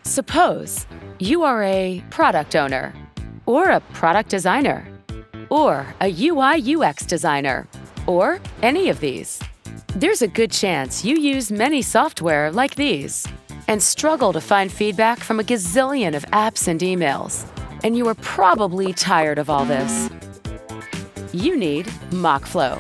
Suppose you are a product owner, or a product designer, or a UI/UX designer, or any of these. There's a good chance you use many software like these and struggle to find feedback from a gazillion of apps and emails, and you are probably tired of all this. You need MockFlow,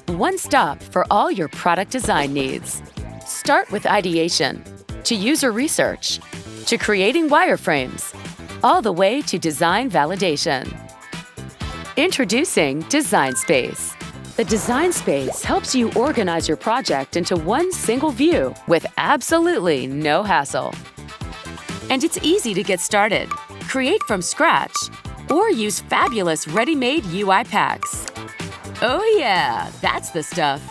one stop for all your product design needs. Start with ideation, to user research, to creating wireframes, all the way to design validation. Introducing Design Space. The Design Space helps you organize your project into one single view with absolutely no hassle. And it's easy to get started. Create from scratch or use fabulous ready-made UI packs. Oh yeah, that's the stuff.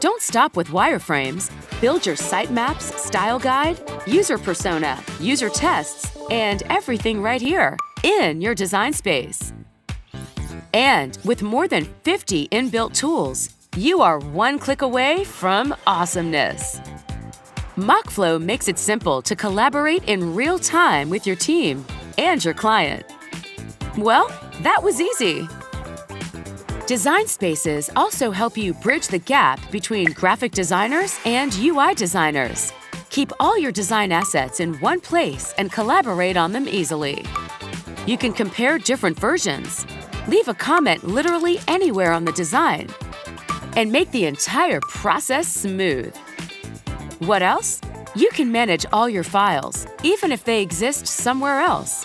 Don't stop with wireframes. Build your sitemaps, style guide, user persona, user tests, and everything right here in your Design Space. And with more than 50 inbuilt tools, you are one click away from awesomeness. MockFlow makes it simple to collaborate in real time with your team and your client. Well, that was easy. Design Spaces also help you bridge the gap between graphic designers and UI designers. Keep all your design assets in one place and collaborate on them easily. You can compare different versions, leave a comment literally anywhere on the design, and make the entire process smooth. What else? You can manage all your files, even if they exist somewhere else.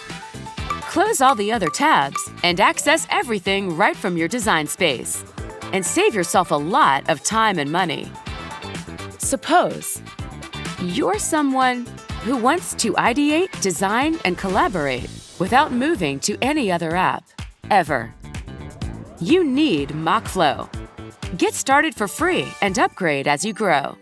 Close all the other tabs and access everything right from your Design Space. And save yourself a lot of time and money. Suppose you're someone who wants to ideate, design, and collaborate without moving to any other app, ever. You need MockFlow. Get started for free and upgrade as you grow.